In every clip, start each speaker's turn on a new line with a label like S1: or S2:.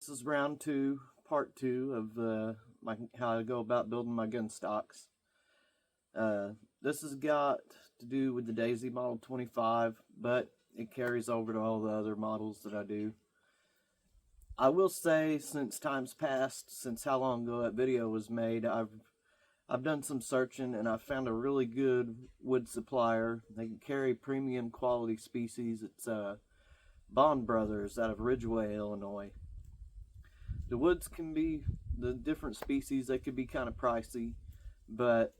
S1: This is round two, part two of how I go about building my gun stocks. This has got to do with the Daisy Model 25, but it carries over to all the other models that I do. I will say, since time's passed, since how long ago that video was made, I've done some searching and I found a really good wood supplier. They can carry premium quality species. It's Bond Brothers out of Ridgeway, Illinois. The woods can be, the different species, they could be kind of pricey, but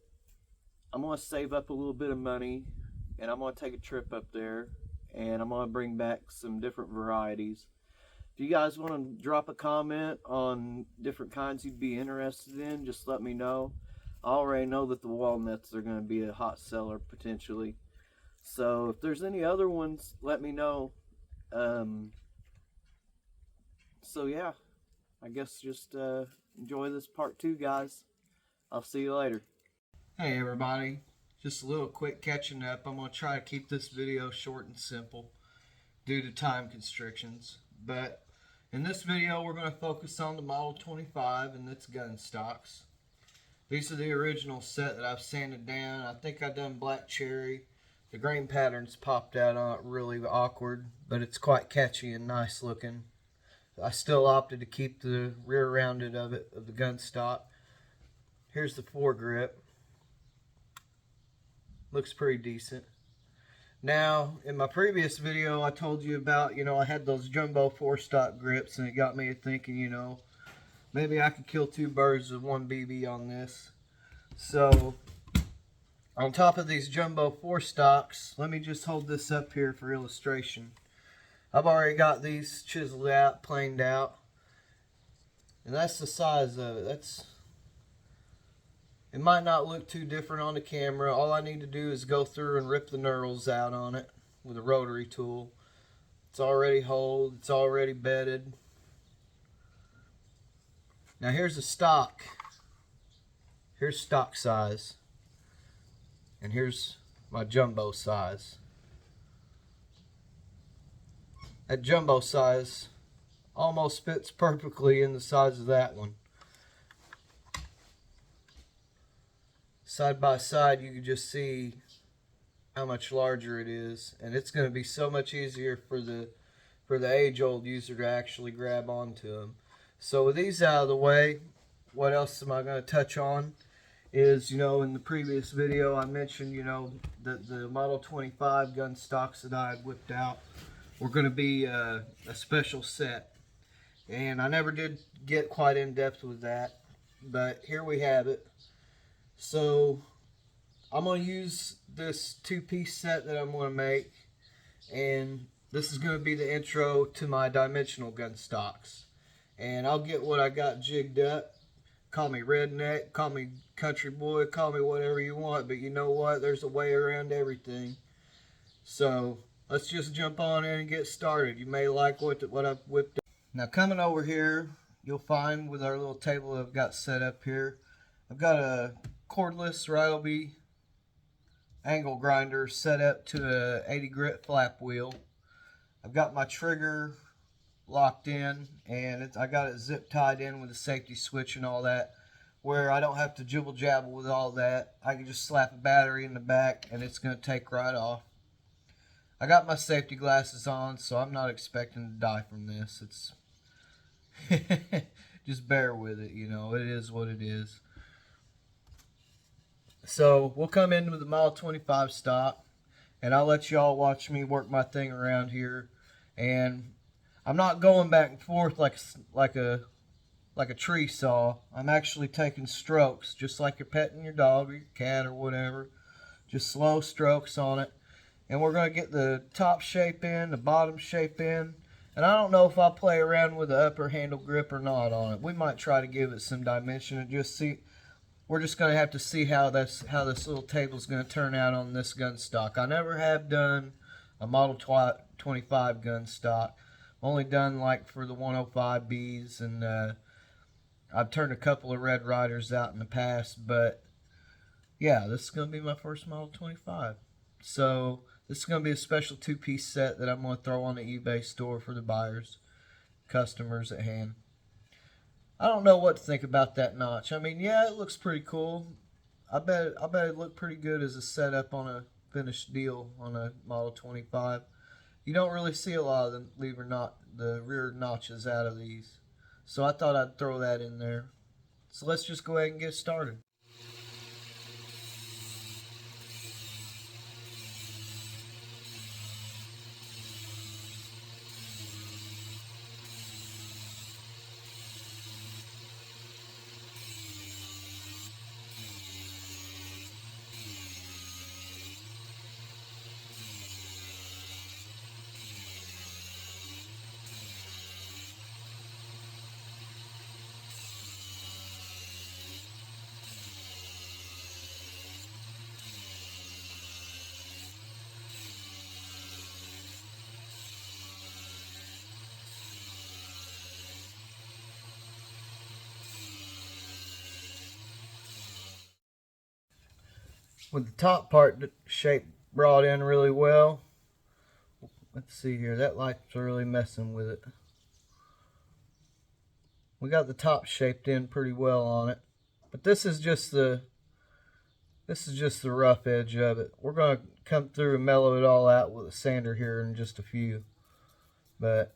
S1: I'm going to save up a little bit of money and I'm going to take a trip up there and I'm going to bring back some different varieties. If you guys want to drop a comment on different kinds you'd be interested in, just let me know. I already know that the walnuts are going to be a hot seller potentially. So if there's any other ones, let me know. So yeah, I guess just enjoy this part two, guys. I'll see you later. Hey everybody, just a little quick catching up. I'm going to try to keep this video short and simple due to time constrictions. But in this video we're going to focus on the Model 25 and its gun stocks. These are the original set that I've sanded down. I think I've done black cherry. The grain patterns popped out on it really awkward, but it's quite catchy and nice looking. I still opted to keep the rear rounded of the gun stock. Here's the foregrip. Looks pretty decent. Now, in my previous video, I told you about, I had those jumbo 4-stock grips, and it got me thinking, maybe I could kill two birds with one BB on this. So, on top of these jumbo 4-stocks, let me just hold this up here for illustration. I've already got these chiseled out, planed out, and that's the size of it. It might not look too different on the camera. All I need to do is go through and rip the knurls out on it with a rotary tool. It's already holed, it's already bedded. Now here's the stock. Here's stock size, and here's my jumbo size. That jumbo size almost fits perfectly in the size of that one. Side by side, you can just see how much larger it is, and it's going to be so much easier for the age-old user to actually grab onto them. So with these out of the way, what else am I going to touch on is, in the previous video I mentioned, that the Model 25 gun stocks that I had whipped out were going to be a special set. And I never did get quite in depth with that, but here we have it. So I'm going to use this two-piece set that I'm going to make, and this is going to be the intro to my dimensional gun stocks. And I'll get what I got jigged up. Call me redneck, call me country boy, call me whatever you want, but you know what? There's a way around everything. So let's just jump on in and get started. You may like what I've whipped up. Now coming over here, you'll find with our little table I've got set up here, I've got a cordless Ryobi angle grinder set up to a 80 grit flap wheel. I've got my trigger locked in, and I got it zip tied in with a safety switch and all that, where I don't have to jibble jabble with all that. I can just slap a battery in the back and it's going to take right off. I got my safety glasses on, so I'm not expecting to die from this. It's just bear with it, it is what it is. So we'll come in with the Model 25 stock, and I'll let y'all watch me work my thing around here. And I'm not going back and forth like a tree saw. I'm actually taking strokes, just like you're petting your dog or your cat or whatever. Just slow strokes on it. And we're going to get the top shape in, the bottom shape in. And I don't know if I'll play around with the upper handle grip or not on it. We might try to give it some dimension and just see. We're just going to have to see how this little table is going to turn out on this gun stock. I never have done a Model 25 gun stock. Only done like for the 105Bs, and I've turned a couple of Red Riders out in the past, but yeah, this is going to be my first Model 25. So this is going to be a special two-piece set that I'm going to throw on the eBay store for the buyers, customers at hand. I don't know what to think about that notch. I mean, yeah, it looks pretty cool. I bet it looked pretty good as a setup on a finished deal on a Model 25. You don't really see a lot of the rear notches out of these. So I thought I'd throw that in there. So let's just go ahead and get started. With the top part shape brought in really well. Let's see here, that light's really messing with it. We got the top shaped in pretty well on it, but this is just the rough edge of it. We're going to come through and mellow it all out with a sander here in just a few. But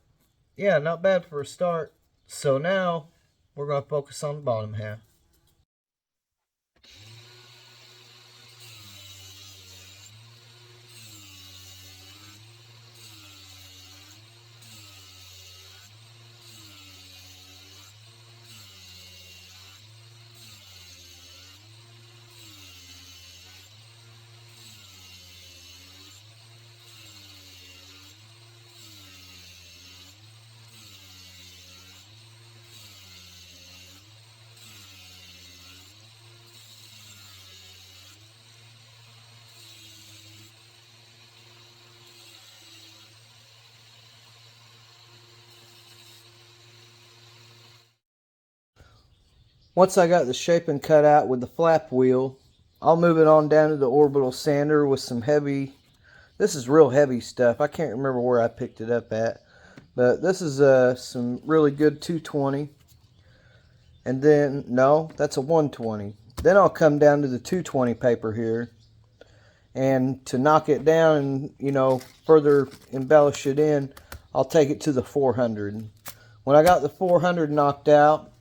S1: yeah, not bad for a start. So now we're going to focus on the bottom half. Once I got the shaping cut out with the flap wheel, I'll move it on down to the orbital sander with some heavy, this is real heavy stuff. I can't remember where I picked it up at, but this is some really good 220. And then, no, that's a 120. Then I'll come down to the 220 paper here. And to knock it down and, you know, further embellish it in, I'll take it to the 400. When I got the 400 knocked out,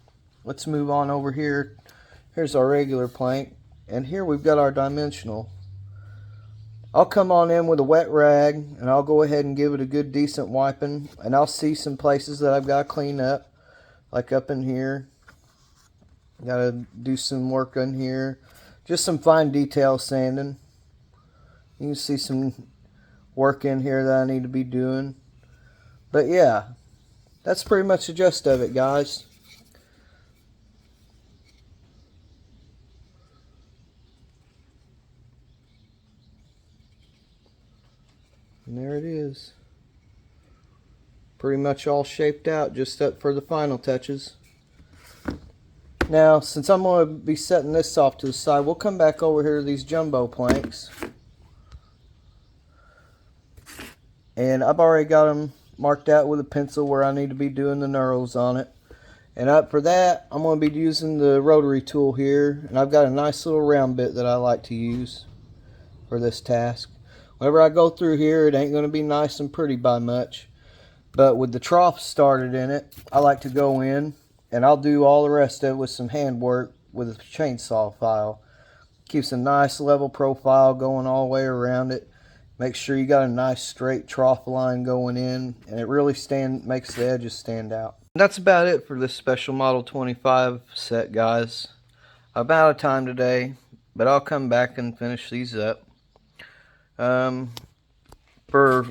S1: let's move on over here. Here's our regular plank. And here we've got our dimensional. I'll come on in with a wet rag and I'll go ahead and give it a good decent wiping. And I'll see some places that I've got to clean up. Like up in here. Got to do some work in here. Just some fine detail sanding. You can see some work in here that I need to be doing. But yeah, that's pretty much the gist of it, guys. And there it is. Pretty much all shaped out, just up for the final touches. Now, since I'm going to be setting this off to the side, we'll come back over here to these jumbo planks. And I've already got them marked out with a pencil where I need to be doing the knurls on it. And up for that, I'm going to be using the rotary tool here. And I've got a nice little round bit that I like to use for this task. Whenever I go through here, it ain't going to be nice and pretty by much. But with the trough started in it, I like to go in. And I'll do all the rest of it with some handwork with a chainsaw file. Keeps a nice level profile going all the way around it. Make sure you got a nice straight trough line going in. And it really makes the edges stand out. That's about it for this special Model 25 set, guys. I'm out of time today, but I'll come back and finish these up. For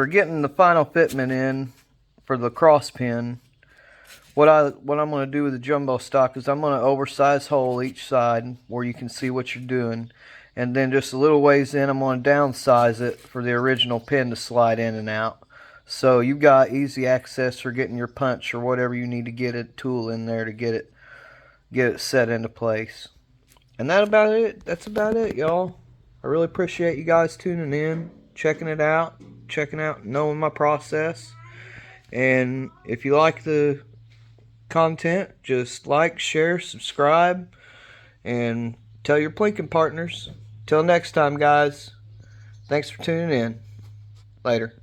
S1: getting the final fitment in for the cross pin, what I'm going to do with the jumbo stock is I'm going to oversize hole each side where you can see what you're doing. And then just a little ways in, I'm going to downsize it for the original pin to slide in and out. So you've got easy access for getting your punch or whatever you need to get a tool in there to get it set into place. And that's about it, y'all. I really appreciate you guys tuning in, checking out, knowing my process. And if you like the content, just like, share, subscribe, and tell your plinking partners. Till next time, guys. Thanks for tuning in. Later.